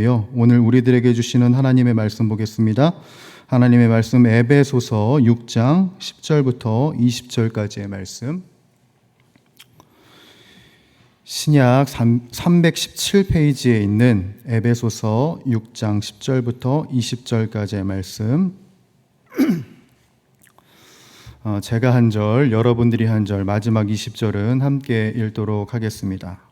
오늘 우리들에게 주시는 하나님의 말씀 보겠습니다. 하나님의 말씀 에베소서 6장 10절부터 20절까지의 말씀. 신약 317페이지에 있는 에베소서 6장 10절부터 20절까지의 말씀. 제가 한 절, 여러분들이 한 절, 마지막 20절은 함께 읽도록 하겠습니다.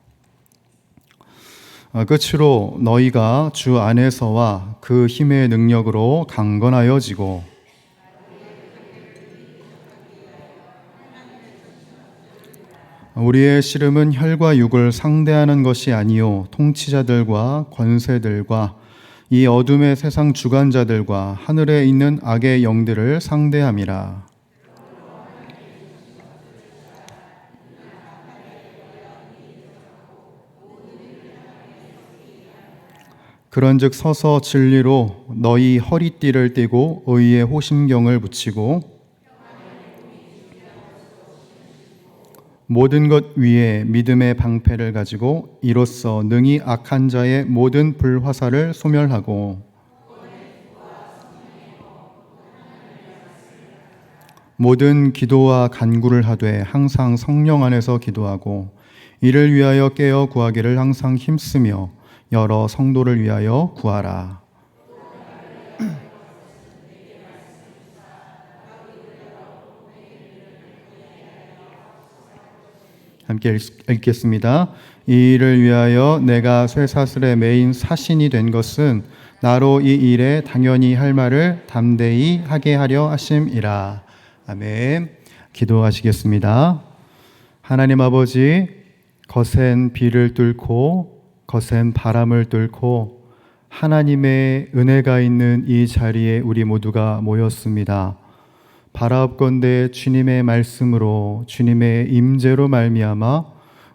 끝으로 너희가 주 안에서와 그 힘의 능력으로 강건하여지고 우리의 씨름은 혈과 육을 상대하는 것이 아니요 통치자들과 권세들과 이 어둠의 세상 주관자들과 하늘에 있는 악의 영들을 상대함이라. 그런즉 서서 진리로 너희 허리띠를 띠고 의의 호심경을 붙이고 모든 것 위에 믿음의 방패를 가지고 이로써 능히 악한 자의 모든 불화살을 소멸하고 모든 기도와 간구를 하되 항상 성령 안에서 기도하고 이를 위하여 깨어 구하기를 항상 힘쓰며 여러 성도를 위하여 구하라. 함께 읽겠습니다. 이 일을 위하여 내가 쇠사슬에 매인 사신이 된 것은 나로 이 일에 당연히 할 말을 담대히 하게 하려 하심이라. 아멘. 기도하시겠습니다. 하나님 아버지, 거센 비를 뚫고 거센 바람을 뚫고 하나님의 은혜가 있는 이 자리에 우리 모두가 모였습니다. 바라옵건대 주님의 말씀으로 주님의 임재로 말미암아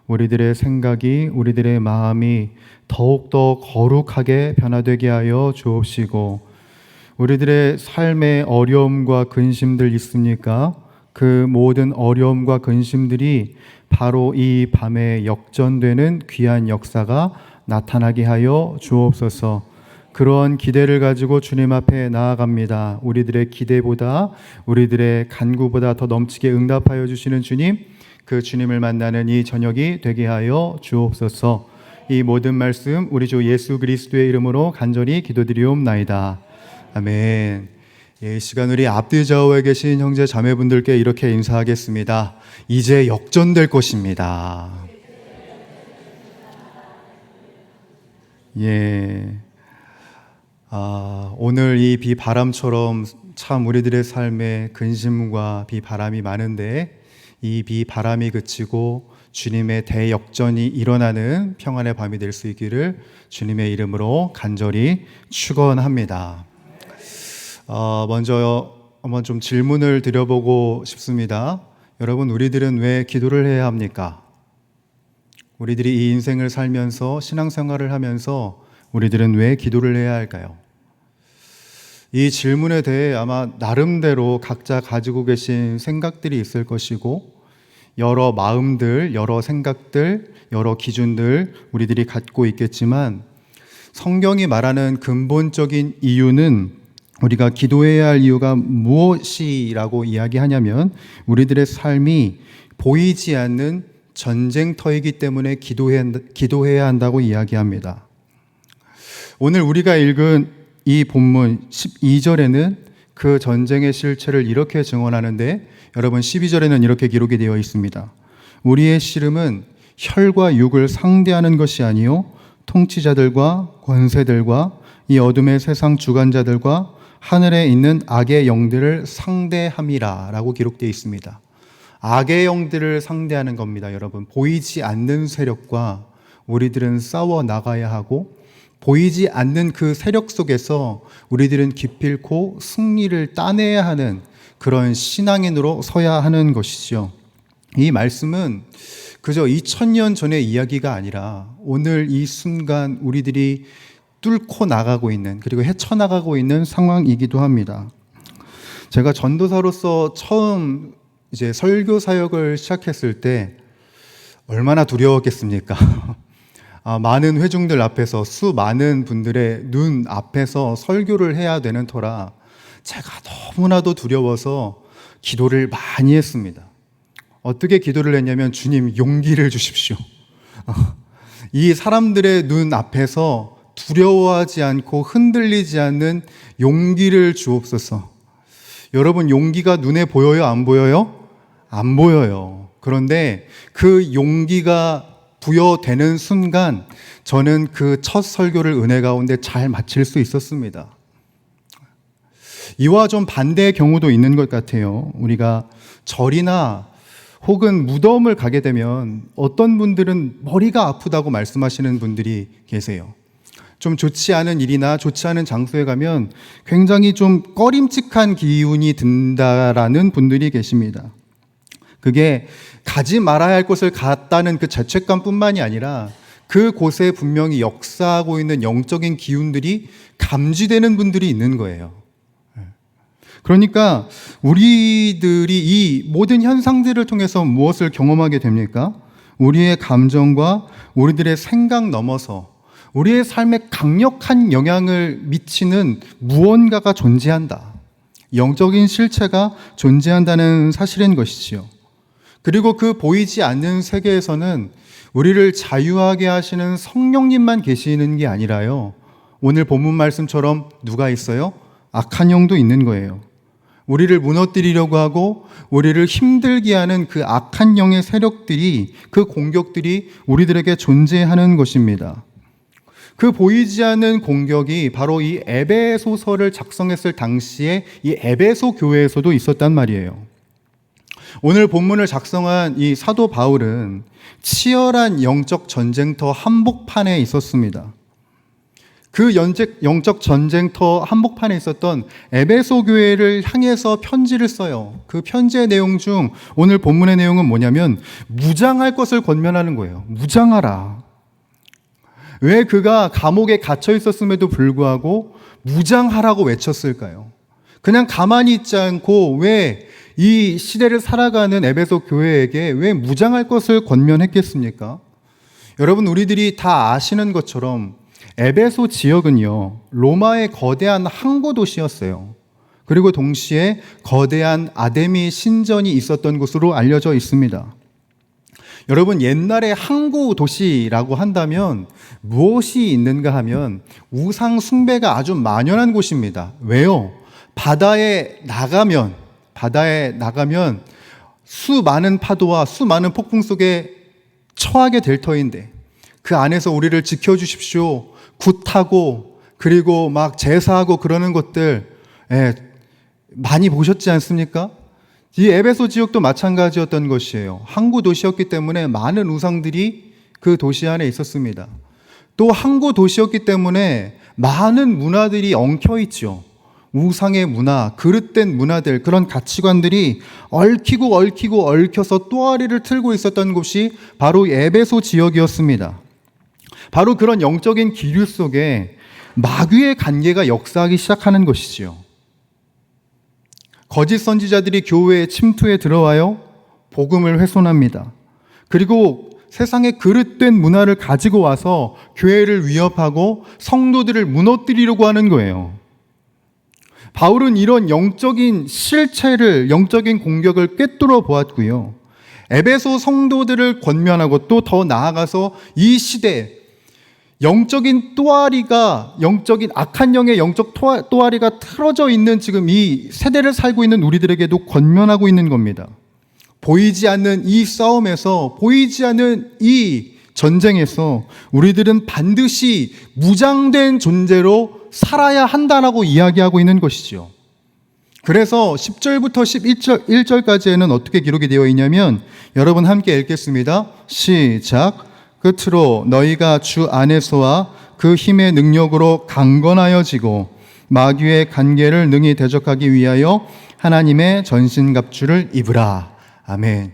우리들의 생각이 우리들의 마음이 더욱더 거룩하게 변화되게 하여 주옵시고 우리들의 삶의 어려움과 근심들 있습니까? 그 모든 어려움과 근심들이 바로 이 밤에 역전되는 귀한 역사가 나타나게 하여 주옵소서. 그러한 기대를 가지고 주님 앞에 나아갑니다. 우리들의 기대보다 우리들의 간구보다 더 넘치게 응답하여 주시는 주님, 그 주님을 만나는 이 저녁이 되게 하여 주옵소서. 이 모든 말씀 우리 주 예수 그리스도의 이름으로 간절히 기도드리옵나이다. 아멘. 이 시간 우리 앞뒤 좌우에 계신 형제 자매분들께 이렇게 인사하겠습니다. 이제 역전될 것입니다. 오늘 이 비바람처럼 참 우리들의 삶에 근심과 비바람이 많은데 이 비바람이 그치고 주님의 대역전이 일어나는 평안의 밤이 될 수 있기를 주님의 이름으로 간절히 축원합니다. 먼저 한번 좀 질문을 드려보고 싶습니다. 여러분, 우리들은 왜 기도를 해야 합니까? 우리들이 이 인생을 살면서 신앙생활을 하면서 우리들은 왜 기도를 해야 할까요? 이 질문에 대해 아마 나름대로 각자 가지고 계신 생각들이 있을 것이고 여러 마음들, 여러 생각들, 여러 기준들 우리들이 갖고 있겠지만 성경이 말하는 근본적인 이유는 우리가 기도해야 할 이유가 무엇이라고 이야기하냐면 우리들의 삶이 보이지 않는 전쟁터이기 때문에 기도해야 한다고 이야기합니다. 오늘 우리가 읽은 이 본문 12절에는 그 전쟁의 실체를 이렇게 증언하는데 여러분 12절에는 이렇게 기록이 되어 있습니다. 우리의 씨름은 혈과 육을 상대하는 것이 아니요 통치자들과 권세들과 이 어둠의 세상 주관자들과 하늘에 있는 악의 영들을 상대함이라 라고 기록되어 있습니다. 악의 영들을 상대하는 겁니다. 여러분, 보이지 않는 세력과 우리들은 싸워 나가야 하고 보이지 않는 그 세력 속에서 우리들은 기필코 승리를 따내야 하는 그런 신앙인으로 서야 하는 것이죠. 이 말씀은 그저 2000년 전의 이야기가 아니라 오늘 이 순간 우리들이 뚫고 나가고 있는, 그리고 헤쳐나가고 있는 상황이기도 합니다. 제가 전도사로서 처음 이제 설교 사역을 시작했을 때 얼마나 두려웠겠습니까? 많은 회중들 앞에서 수많은 분들의 눈 앞에서 설교를 해야 되는 터라 제가 너무나도 두려워서 기도를 많이 했습니다. 어떻게 기도를 했냐면, 주님 용기를 주십시오. 이 사람들의 눈 앞에서 두려워하지 않고 흔들리지 않는 용기를 주옵소서. 여러분, 용기가 눈에 보여요? 안 보여요? 안 보여요. 그런데 그 용기가 부여되는 순간 저는 그 첫 설교를 은혜 가운데 잘 마칠 수 있었습니다. 이와 좀 반대의 경우도 있는 것 같아요. 우리가 절이나 혹은 무덤을 가게 되면 어떤 분들은 머리가 아프다고 말씀하시는 분들이 계세요. 좀 좋지 않은 일이나 좋지 않은 장소에 가면 굉장히 좀 꺼림칙한 기운이 든다라는 분들이 계십니다. 그게 가지 말아야 할 곳을 갔다는 그 죄책감뿐만이 아니라 그곳에 분명히 역사하고 있는 영적인 기운들이 감지되는 분들이 있는 거예요. 그러니까 우리들이 이 모든 현상들을 통해서 무엇을 경험하게 됩니까? 우리의 감정과 우리들의 생각 넘어서 우리의 삶에 강력한 영향을 미치는 무언가가 존재한다. 영적인 실체가 존재한다는 사실인 것이지요. 그리고 그 보이지 않는 세계에서는 우리를 자유하게 하시는 성령님만 계시는 게 아니라요, 오늘 본문 말씀처럼 누가 있어요? 악한 영도 있는 거예요. 우리를 무너뜨리려고 하고 우리를 힘들게 하는 그 악한 영의 세력들이, 그 공격들이 우리들에게 존재하는 것입니다. 그 보이지 않는 공격이 바로 이 에베소서를 작성했을 당시에 이 에베소 교회에서도 있었단 말이에요. 오늘 본문을 작성한 이 사도 바울은 치열한 영적 전쟁터 한복판에 있었습니다. 그 영적 전쟁터 한복판에 있었던 에베소 교회를 향해서 편지를 써요. 그 편지의 내용 중 오늘 본문의 내용은 뭐냐면 무장할 것을 권면하는 거예요. 무장하라. 왜 그가 감옥에 갇혀 있었음에도 불구하고 무장하라고 외쳤을까요? 그냥 가만히 있지 않고 왜 이 시대를 살아가는 에베소 교회에게 왜 무장할 것을 권면했겠습니까? 여러분, 우리들이 다 아시는 것처럼 에베소 지역은요, 로마의 거대한 항구 도시였어요. 그리고 동시에 거대한 아데미 신전이 있었던 곳으로 알려져 있습니다. 여러분, 옛날에 항구 도시라고 한다면 무엇이 있는가 하면 우상 숭배가 아주 만연한 곳입니다. 왜요? 바다에 나가면 수많은 파도와 수많은 폭풍 속에 처하게 될 터인데 그 안에서 우리를 지켜주십시오, 굿하고 그리고 막 제사하고 그러는 것들 많이 보셨지 않습니까? 이 에베소 지역도 마찬가지였던 것이에요. 항구 도시였기 때문에 많은 우상들이 그 도시 안에 있었습니다. 또 항구 도시였기 때문에 많은 문화들이 엉켜 있죠. 우상의 문화, 그릇된 문화들, 그런 가치관들이 얽혀서 또아리를 틀고 있었던 곳이 바로 에베소 지역이었습니다. 바로 그런 영적인 기류 속에 마귀의 관계가 역사하기 시작하는 것이지요. 거짓 선지자들이 교회에 침투해 들어와요, 복음을 훼손합니다. 그리고 세상의 그릇된 문화를 가지고 와서 교회를 위협하고 성도들을 무너뜨리려고 하는 거예요. 바울은 이런 영적인 실체를, 영적인 공격을 꿰뚫어 보았고요, 에베소 성도들을 권면하고 또 더 나아가서 이 시대 영적인 또아리가, 영적인 악한 영의 영적 또아리가 틀어져 있는 지금 이 세대를 살고 있는 우리들에게도 권면하고 있는 겁니다. 보이지 않는 이 싸움에서, 보이지 않는 이 전쟁에서 우리들은 반드시 무장된 존재로 살아야 한다라고 이야기하고 있는 것이죠. 그래서 10절부터 11절까지에는 어떻게 기록이 되어 있냐면, 여러분 함께 읽겠습니다. 시작. 끝으로 너희가 주 안에서와 그 힘의 능력으로 강건하여지고 마귀의 관계를 능히 대적하기 위하여 하나님의 전신갑주를 입으라. 아멘.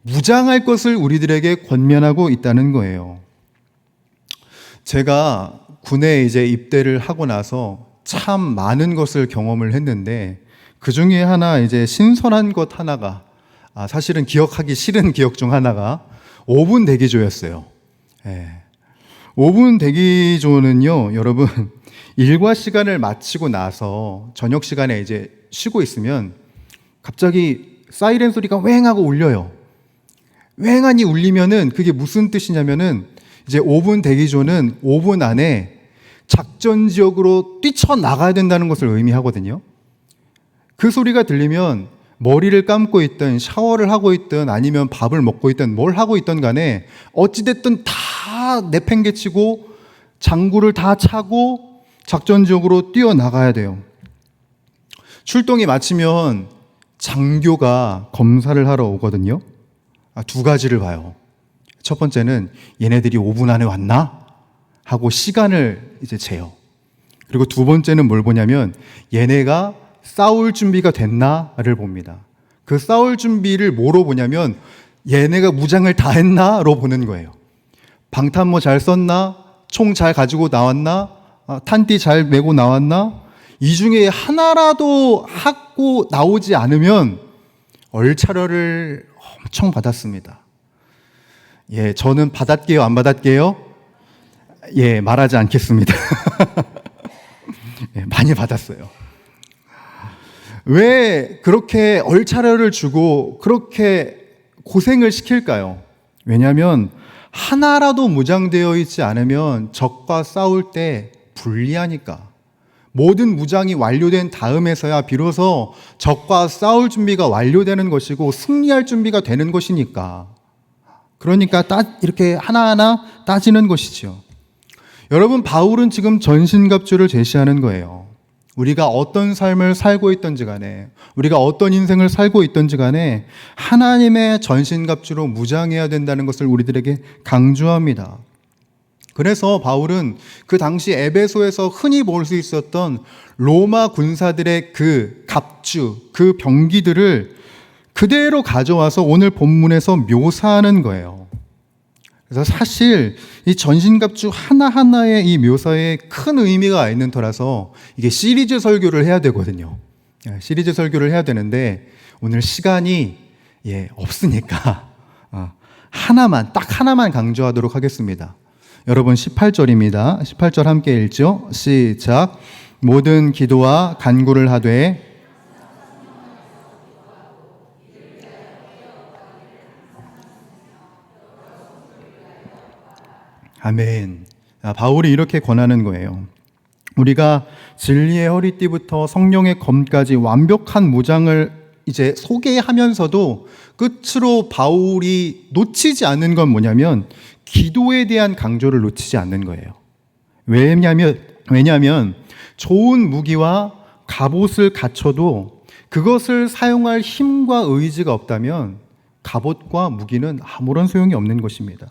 무장할 것을 우리들에게 권면하고 있다는 거예요. 제가 군에 이제 입대를 하고 나서 참 많은 것을 경험을 했는데 그 중에 하나 이제 신선한 것 하나가, 사실은 기억하기 싫은 기억 중 하나가 5분 대기조였어요. 5분 대기조는요, 여러분, 일과 시간을 마치고 나서 저녁 시간에 이제 쉬고 있으면 갑자기 사이렌 소리가 왱하고 울려요. 왱하니 울리면은 그게 무슨 뜻이냐면은 이제 5분 대기조는 5분 안에 작전 지역으로 뛰쳐나가야 된다는 것을 의미하거든요. 그 소리가 들리면 머리를 감고 있든 샤워를 하고 있든 아니면 밥을 먹고 있든 뭘 하고 있든 간에 어찌됐든 다 내팽개치고 장구를 다 차고 작전 지역으로 뛰어나가야 돼요. 출동이 마치면 장교가 검사를 하러 오거든요. 두 가지를 봐요. 첫 번째는 얘네들이 5분 안에 왔나? 하고 시간을 이제 재요. 그리고 두 번째는 뭘 보냐면 얘네가 싸울 준비가 됐나를 봅니다. 그 싸울 준비를 뭐로 보냐면 얘네가 무장을 다 했나로 보는 거예요. 방탄모 잘 썼나? 총 잘 가지고 나왔나? 탄띠 잘 메고 나왔나? 이 중에 하나라도 하고 나오지 않으면 얼차려를 엄청 받았습니다. 예, 저는 받았게요, 안 받았게요? 예, 말하지 않겠습니다. 예, 많이 받았어요. 왜 그렇게 얼차려를 주고 그렇게 고생을 시킬까요? 왜냐하면 하나라도 무장되어 있지 않으면 적과 싸울 때 불리하니까. 모든 무장이 완료된 다음에서야 비로소 적과 싸울 준비가 완료되는 것이고 승리할 준비가 되는 것이니까. 그러니까 이렇게 하나하나 따지는 것이죠. 여러분, 바울은 지금 전신갑주를 제시하는 거예요. 우리가 어떤 삶을 살고 있든지 간에, 우리가 어떤 인생을 살고 있든지 간에 하나님의 전신갑주로 무장해야 된다는 것을 우리들에게 강조합니다. 그래서 바울은 그 당시 에베소에서 흔히 볼 수 있었던 로마 군사들의 그 갑주, 그 병기들을 그대로 가져와서 오늘 본문에서 묘사하는 거예요. 그래서 사실 이 전신갑주 하나하나의 이 묘사에 큰 의미가 있는 터라서 이게 시리즈 설교를 해야 되거든요. 시리즈 설교를 해야 되는데 오늘 시간이 없으니까 딱 하나만 강조하도록 하겠습니다. 여러분 18절입니다. 18절 함께 읽죠. 시작. 모든 기도와 간구를 하되 아멘. 바울이 이렇게 권하는 거예요. 우리가 진리의 허리띠부터 성령의 검까지 완벽한 무장을 이제 소개하면서도 끝으로 바울이 놓치지 않는 건 뭐냐면 기도에 대한 강조를 놓치지 않는 거예요. 왜냐하면 좋은 무기와 갑옷을 갖춰도 그것을 사용할 힘과 의지가 없다면 갑옷과 무기는 아무런 소용이 없는 것입니다.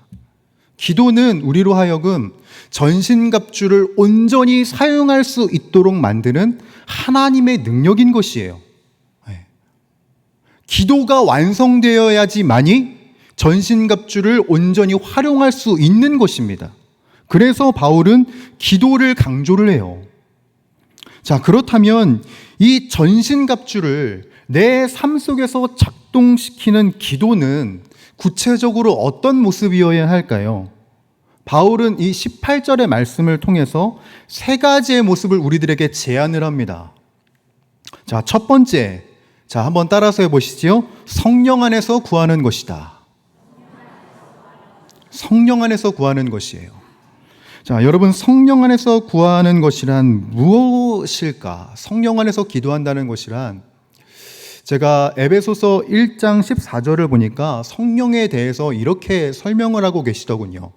기도는 우리로 하여금 전신갑주를 온전히 사용할 수 있도록 만드는 하나님의 능력인 것이에요. 기도가 완성되어야지만이 전신갑주를 온전히 활용할 수 있는 것입니다. 그래서 바울은 기도를 강조를 해요. 자, 그렇다면 이 전신갑주를 내 삶 속에서 작동시키는 기도는 구체적으로 어떤 모습이어야 할까요? 바울은 이 18절의 말씀을 통해서 세 가지의 모습을 우리들에게 제안을 합니다. 자, 첫 번째, 한번 따라서 해보시죠. 성령 안에서 구하는 것이다. 성령 안에서 구하는 것이에요. 자, 여러분, 성령 안에서 구하는 것이란 무엇일까? 성령 안에서 기도한다는 것이란, 제가 에베소서 1장 14절을 보니까 성령에 대해서 이렇게 설명을 하고 계시더군요.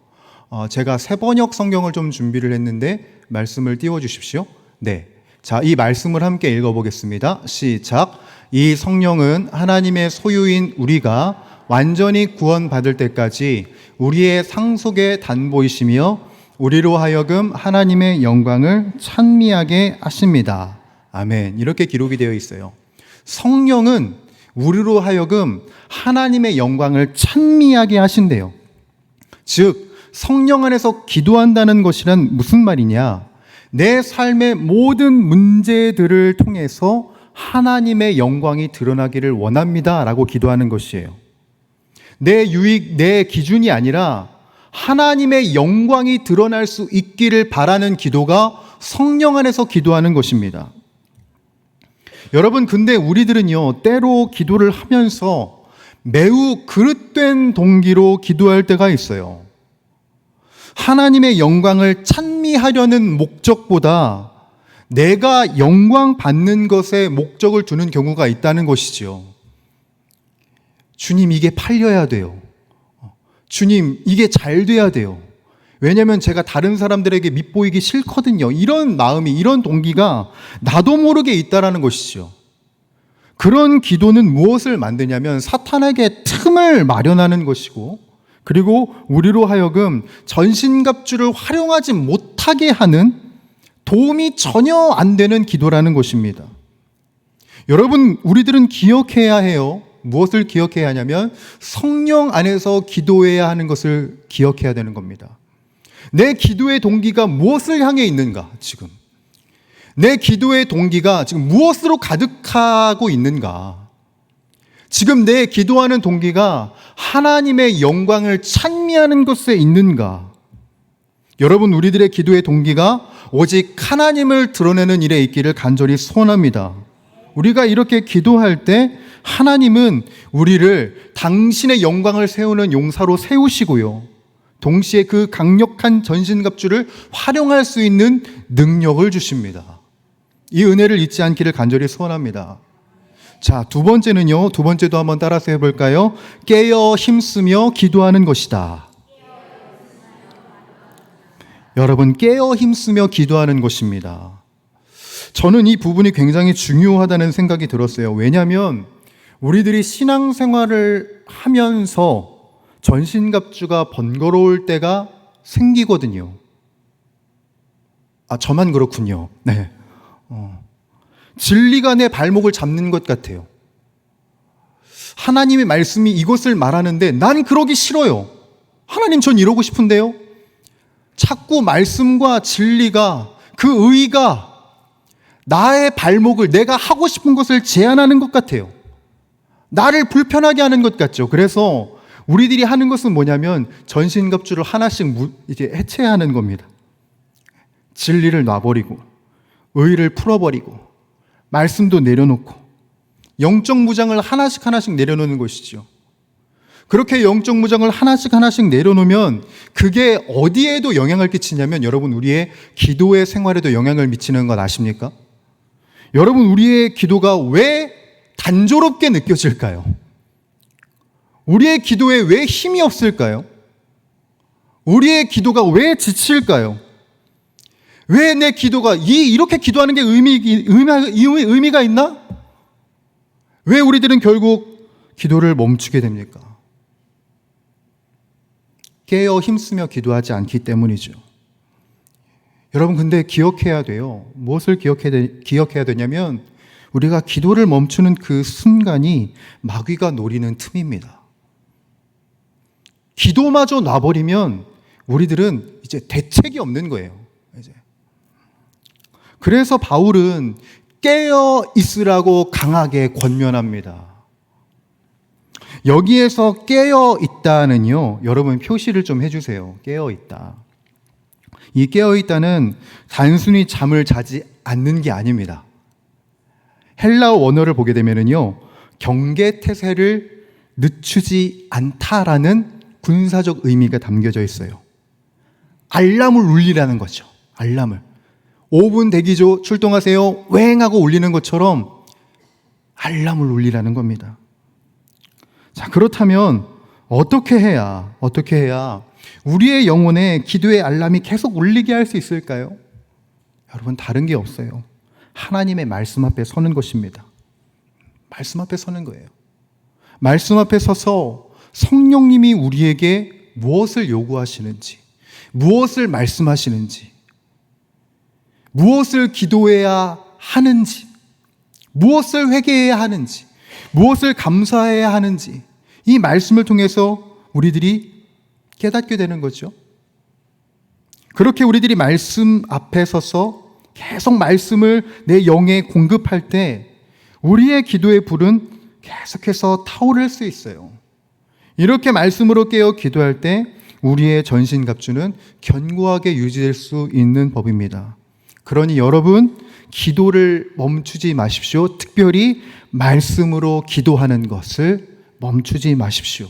제가 새번역 성경을 좀 준비를 했는데 말씀을 띄워주십시오. 네. 자, 이 말씀을 함께 읽어보겠습니다. 시작. 이 성령은 하나님의 소유인 우리가 완전히 구원받을 때까지 우리의 상속의 단보이시며 우리로 하여금 하나님의 영광을 찬미하게 하십니다. 아멘. 이렇게 기록이 되어 있어요. 성령은 우리로 하여금 하나님의 영광을 찬미하게 하신대요. 즉, 성령 안에서 기도한다는 것이란 무슨 말이냐? 내 삶의 모든 문제들을 통해서 하나님의 영광이 드러나기를 원합니다 라고 기도하는 것이에요. 내 유익, 내 기준이 아니라 하나님의 영광이 드러날 수 있기를 바라는 기도가 성령 안에서 기도하는 것입니다. 여러분, 근데 우리들은요, 때로 기도를 하면서 매우 그릇된 동기로 기도할 때가 있어요. 하나님의 영광을 찬미하려는 목적보다 내가 영광 받는 것에 목적을 두는 경우가 있다는 것이지요. 주님, 이게 팔려야 돼요. 주님, 이게 잘 돼야 돼요. 왜냐하면 제가 다른 사람들에게 밉보이기 싫거든요. 이런 마음이, 이런 동기가 나도 모르게 있다라는 것이죠. 그런 기도는 무엇을 만드냐면 사탄에게 틈을 마련하는 것이고, 그리고 우리로 하여금 전신갑주를 활용하지 못하게 하는, 도움이 전혀 안 되는 기도라는 것입니다. 여러분, 우리들은 기억해야 해요. 무엇을 기억해야 하냐면 성령 안에서 기도해야 하는 것을 기억해야 되는 겁니다. 내 기도의 동기가 무엇을 향해 있는가? 지금 내 기도의 동기가 지금 무엇으로 가득하고 있는가? 지금 내 기도하는 동기가 하나님의 영광을 찬미하는 것에 있는가? 여러분, 우리들의 기도의 동기가 오직 하나님을 드러내는 일에 있기를 간절히 소원합니다. 우리가 이렇게 기도할 때 하나님은 우리를 당신의 영광을 세우는 용사로 세우시고요, 동시에 그 강력한 전신갑주를 활용할 수 있는 능력을 주십니다. 이 은혜를 잊지 않기를 간절히 소원합니다. 자, 두 번째는요, 두 번째도 한번 따라서 해볼까요? 깨어 힘쓰며 기도하는 것이다. 여러분, 깨어 힘쓰며 기도하는 것입니다. 저는 이 부분이 굉장히 중요하다는 생각이 들었어요. 왜냐하면 우리들이 신앙생활을 하면서 전신갑주가 번거로울 때가 생기거든요. 아, 저만 그렇군요. 네. 진리가 내 발목을 잡는 것 같아요. 하나님의 말씀이 이것을 말하는데 난 그러기 싫어요. 하나님, 전 이러고 싶은데요. 자꾸 말씀과 진리가, 그 의가 나의 발목을, 내가 하고 싶은 것을 제한하는 것 같아요. 나를 불편하게 하는 것 같죠. 그래서 우리들이 하는 것은 뭐냐면 전신갑주를 하나씩 이제 해체하는 겁니다. 진리를 놔버리고, 의를 풀어버리고, 말씀도 내려놓고, 영적 무장을 하나씩 내려놓는 것이죠. 그렇게 영적 무장을 하나씩 내려놓으면 그게 어디에도 영향을 끼치냐면, 여러분, 우리의 기도의 생활에도 영향을 미치는 것 아십니까? 여러분, 우리의 기도가 왜 단조롭게 느껴질까요? 우리의 기도에 왜 힘이 없을까요? 우리의 기도가 왜 지칠까요? 왜 내 기도가 이렇게 기도하는 게 의미가 있나? 왜 우리들은 결국 기도를 멈추게 됩니까? 깨어 힘쓰며 기도하지 않기 때문이죠. 여러분, 근데 기억해야 돼요. 무엇을 기억해야 되냐면 우리가 기도를 멈추는 그 순간이 마귀가 노리는 틈입니다. 기도마저 놔버리면 우리들은 이제 대책이 없는 거예요. 이제. 그래서 바울은 깨어 있으라고 강하게 권면합니다. 여기에서 깨어 있다는요, 여러분 표시를 좀 해주세요. 깨어 있다. 이 깨어 있다는 단순히 잠을 자지 않는 게 아닙니다. 헬라어 원어를 보게 되면은요, 경계 태세를 늦추지 않다라는 군사적 의미가 담겨져 있어요. 알람을 울리라는 거죠. 알람을. 5분 대기조 출동하세요. 웽하고 울리는 것처럼 알람을 울리라는 겁니다. 자, 그렇다면 어떻게 해야 우리의 영혼에 기도의 알람이 계속 울리게 할 수 있을까요? 여러분, 다른 게 없어요. 하나님의 말씀 앞에 서는 것입니다. 말씀 앞에 서는 거예요. 말씀 앞에 서서 성령님이 우리에게 무엇을 요구하시는지, 무엇을 말씀하시는지, 무엇을 기도해야 하는지, 무엇을 회개해야 하는지, 무엇을 감사해야 하는지, 이 말씀을 통해서 우리들이 깨닫게 되는 거죠. 그렇게 우리들이 말씀 앞에 서서 계속 말씀을 내 영에 공급할 때 우리의 기도의 불은 계속해서 타오를 수 있어요. 이렇게 말씀으로 깨어 기도할 때 우리의 전신갑주는 견고하게 유지될 수 있는 법입니다. 그러니 여러분, 기도를 멈추지 마십시오. 특별히 말씀으로 기도하는 것을 멈추지 마십시오.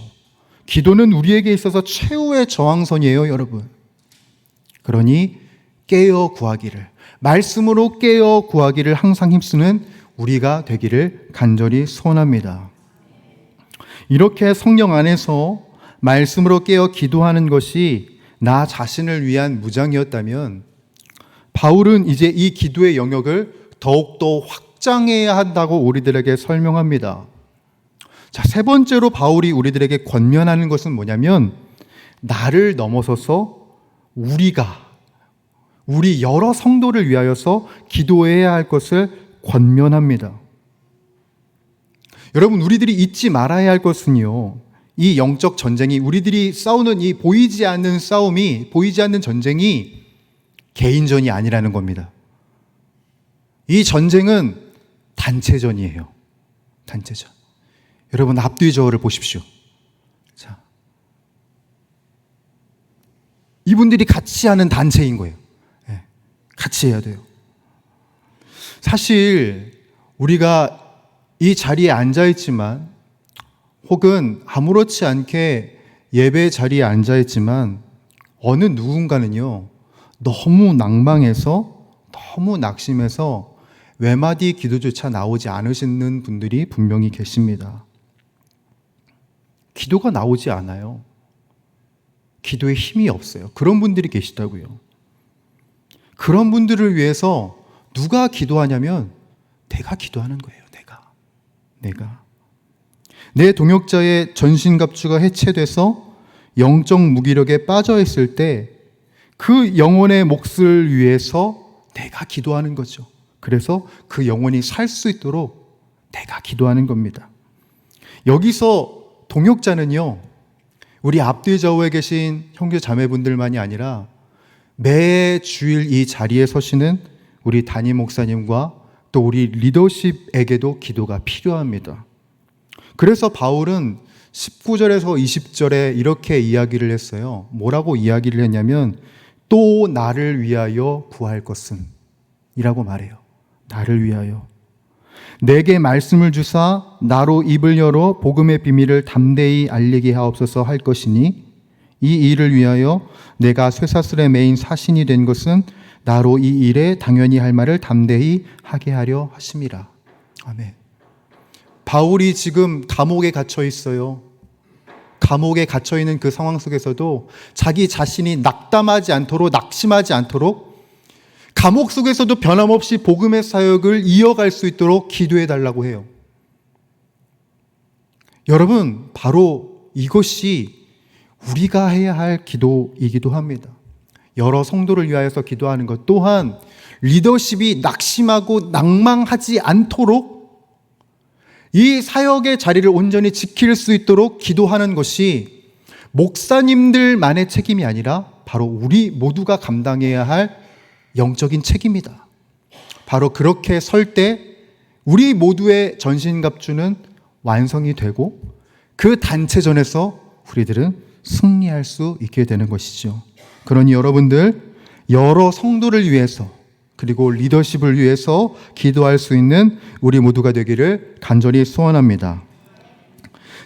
기도는 우리에게 있어서 최후의 저항선이에요, 여러분. 그러니 깨어 구하기를, 말씀으로 깨어 구하기를 항상 힘쓰는 우리가 되기를 간절히 소원합니다. 이렇게 성령 안에서 말씀으로 깨어 기도하는 것이 나 자신을 위한 무장이었다면, 바울은 이제 이 기도의 영역을 더욱더 확장해야 한다고 우리들에게 설명합니다. 자, 세 번째로 바울이 우리들에게 권면하는 것은 뭐냐면, 나를 넘어서서 우리 여러 성도를 위하여서 기도해야 할 것을 권면합니다. 여러분, 우리들이 잊지 말아야 할 것은요, 이 영적 전쟁이, 우리들이 싸우는 이 보이지 않는 싸움이, 보이지 않는 전쟁이 개인전이 아니라는 겁니다. 이 전쟁은 단체전이에요. 단체전. 여러분, 앞뒤 저어를 보십시오. 자, 이분들이 같이 하는 단체인 거예요. 네, 같이 해야 돼요. 사실 우리가 이 자리에 앉아있지만, 혹은 아무렇지 않게 예배 자리에 앉아있지만, 어느 누군가는요, 너무 낭망해서, 너무 낙심해서 외마디 기도조차 나오지 않으시는 분들이 분명히 계십니다. 기도가 나오지 않아요. 기도에 힘이 없어요. 그런 분들이 계시다고요. 그런 분들을 위해서 누가 기도하냐면 내가 기도하는 거예요. 내가. 내 동역자의 전신갑주가 해체돼서 영적 무기력에 빠져 있을 때 그 영혼의 몫을 위해서 내가 기도하는 거죠. 그래서 그 영혼이 살 수 있도록 내가 기도하는 겁니다. 여기서 동역자는요, 우리 앞뒤 좌우에 계신 형제 자매분들만이 아니라 매 주일 이 자리에 서시는 우리 담임 목사님과 또 우리 리더십에게도 기도가 필요합니다. 그래서 바울은 19절에서 20절에 이렇게 이야기를 했어요. 뭐라고 이야기를 했냐면, 또 나를 위하여 구할 것은 이라고 말해요. 나를 위하여. 내게 말씀을 주사 나로 입을 열어 복음의 비밀을 담대히 알리게 하옵소서 할 것이니, 이 일을 위하여 내가 쇠사슬에 매인 사신이 된 것은 나로 이 일에 당연히 할 말을 담대히 하게 하려 하심이라. 아멘. 바울이 지금 감옥에 갇혀 있어요. 감옥에 갇혀 있는 그 상황 속에서도 자기 자신이 낙담하지 않도록, 낙심하지 않도록 감옥 속에서도 변함없이 복음의 사역을 이어갈 수 있도록 기도해 달라고 해요. 여러분, 바로 이것이 우리가 해야 할 기도이기도 합니다. 여러 성도를 위하여서 기도하는 것 또한 리더십이 낙심하고 낭망하지 않도록 이 사역의 자리를 온전히 지킬 수 있도록 기도하는 것이 목사님들만의 책임이 아니라 바로 우리 모두가 감당해야 할 영적인 책임이다. 바로 그렇게 설 때 우리 모두의 전신갑주는 완성이 되고 그 단체전에서 우리들은 승리할 수 있게 되는 것이죠. 그러니 여러분들, 여러 성도를 위해서 그리고 리더십을 위해서 기도할 수 있는 우리 모두가 되기를 간절히 소원합니다.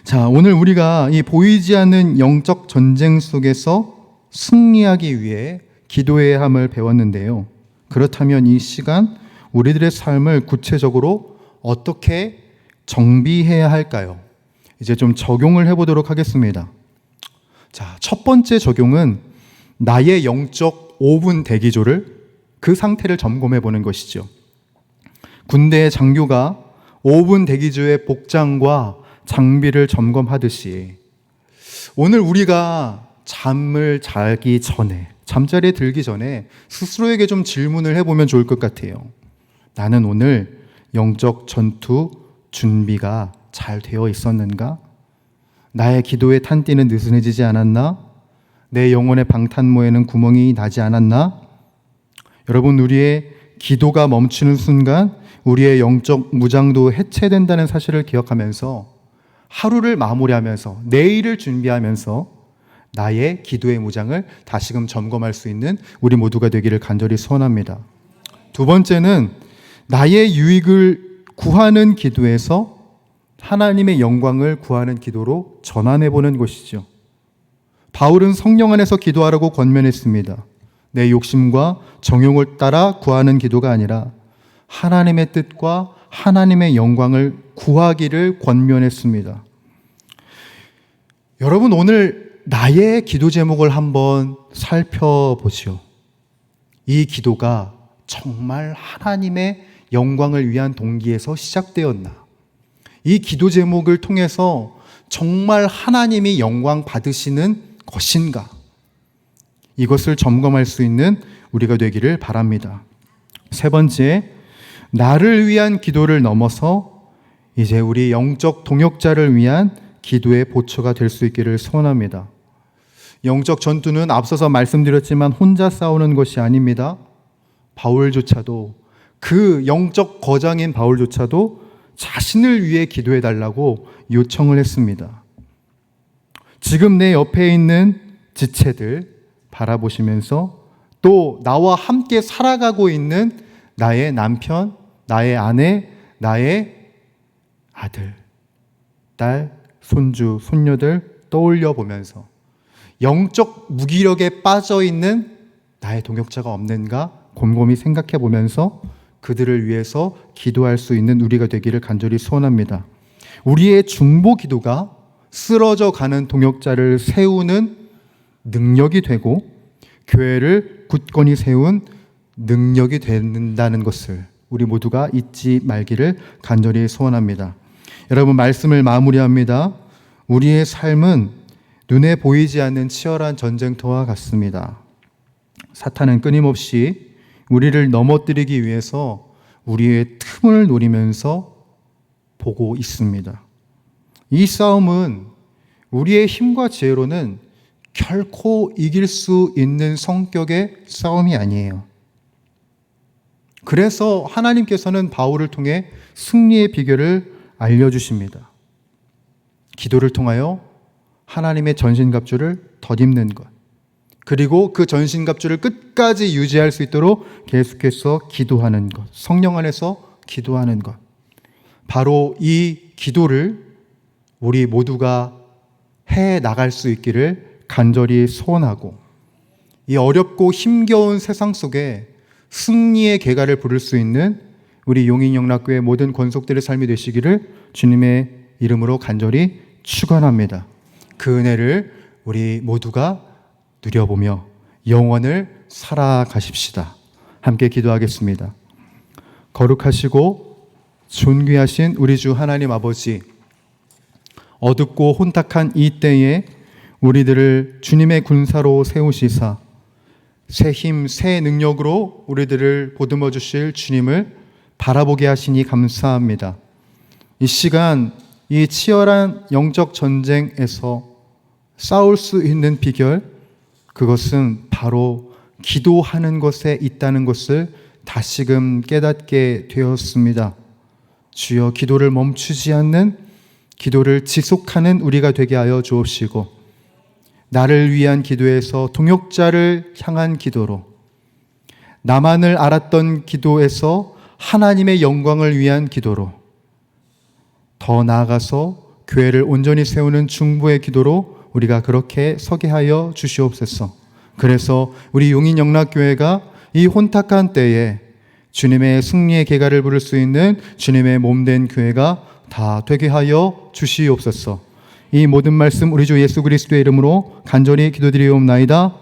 자, 오늘 우리가 이 보이지 않는 영적 전쟁 속에서 승리하기 위해 기도해야 함을 배웠는데요. 그렇다면 이 시간 우리들의 삶을 구체적으로 어떻게 정비해야 할까요? 이제 좀 적용을 해보도록 하겠습니다. 자, 첫 번째 적용은 나의 영적 5분 대기조를, 그 상태를 점검해 보는 것이죠. 군대의 장교가 5분 대기조의 복장과 장비를 점검하듯이 오늘 우리가 잠을 자기 전에, 잠자리에 들기 전에 스스로에게 좀 질문을 해보면 좋을 것 같아요. 나는 오늘 영적 전투 준비가 잘 되어 있었는가? 나의 기도의 탄띠는 느슨해지지 않았나? 내 영혼의 방탄모에는 구멍이 나지 않았나? 여러분, 우리의 기도가 멈추는 순간 우리의 영적 무장도 해체된다는 사실을 기억하면서 하루를 마무리하면서 내일을 준비하면서 나의 기도의 무장을 다시금 점검할 수 있는 우리 모두가 되기를 간절히 소원합니다. 두 번째는 나의 유익을 구하는 기도에서 하나님의 영광을 구하는 기도로 전환해 보는 것이죠. 바울은 성령 안에서 기도하라고 권면했습니다. 내 욕심과 정욕을 따라 구하는 기도가 아니라 하나님의 뜻과 하나님의 영광을 구하기를 권면했습니다. 여러분, 오늘 나의 기도 제목을 한번 살펴보시오. 이 기도가 정말 하나님의 영광을 위한 동기에서 시작되었나? 이 기도 제목을 통해서 정말 하나님이 영광 받으시는 것인가? 이것을 점검할 수 있는 우리가 되기를 바랍니다. 세 번째, 나를 위한 기도를 넘어서 이제 우리 영적 동역자를 위한 기도의 보초가 될 수 있기를 소원합니다. 영적 전투는 앞서서 말씀드렸지만 혼자 싸우는 것이 아닙니다. 바울조차도, 그 영적 거장인 바울조차도 자신을 위해 기도해 달라고 요청을 했습니다. 지금 내 옆에 있는 지체들 바라보시면서 또 나와 함께 살아가고 있는 나의 남편, 나의 아내, 나의 아들, 딸, 손주, 손녀들 떠올려 보면서 영적 무기력에 빠져 있는 나의 동역자가 없는가 곰곰이 생각해 보면서 그들을 위해서 기도할 수 있는 우리가 되기를 간절히 소원합니다. 우리의 중보 기도가 쓰러져 가는 동역자를 세우는 능력이 되고 교회를 굳건히 세운 능력이 된다는 것을 우리 모두가 잊지 말기를 간절히 소원합니다. 여러분, 말씀을 마무리합니다. 우리의 삶은 눈에 보이지 않는 치열한 전쟁터와 같습니다. 사탄은 끊임없이 우리를 넘어뜨리기 위해서 우리의 틈을 노리면서 보고 있습니다. 이 싸움은 우리의 힘과 지혜로는 결코 이길 수 있는 성격의 싸움이 아니에요. 그래서 하나님께서는 바울을 통해 승리의 비결을 알려주십니다. 기도를 통하여 하나님의 전신갑주를 덧입는 것, 그리고 그 전신갑주를 끝까지 유지할 수 있도록 계속해서 기도하는 것, 성령 안에서 기도하는 것, 바로 이 기도를 우리 모두가 해 나갈 수 있기를 간절히 소원하고, 이 어렵고 힘겨운 세상 속에 승리의 계가를 부를 수 있는 우리 용인영락교회 모든 권속들의 삶이 되시기를 주님의 이름으로 간절히 축원합니다. 그 은혜를 우리 모두가 누려보며 영원을 살아가십시다. 함께 기도하겠습니다. 거룩하시고 존귀하신 우리 주 하나님 아버지, 어둡고 혼탁한 이 때에 우리들을 주님의 군사로 세우시사 새 힘, 새 능력으로 우리들을 보듬어 주실 주님을 바라보게 하시니 감사합니다. 이 시간, 이 치열한 영적 전쟁에서 싸울 수 있는 비결, 그것은 바로 기도하는 것에 있다는 것을 다시금 깨닫게 되었습니다. 주여, 기도를 멈추지 않는, 기도를 지속하는 우리가 되게 하여 주옵시고, 나를 위한 기도에서 동역자를 향한 기도로, 나만을 알았던 기도에서 하나님의 영광을 위한 기도로, 더 나아가서 교회를 온전히 세우는 중보의 기도로 우리가 그렇게 서게 하여 주시옵소서. 그래서 우리 용인영락교회가 이 혼탁한 때에 주님의 승리의 계가를 부를 수 있는 주님의 몸된 교회가 다 되게 하여 주시옵소서. 이 모든 말씀 우리 주 예수 그리스도의 이름으로 간절히 기도드리옵나이다.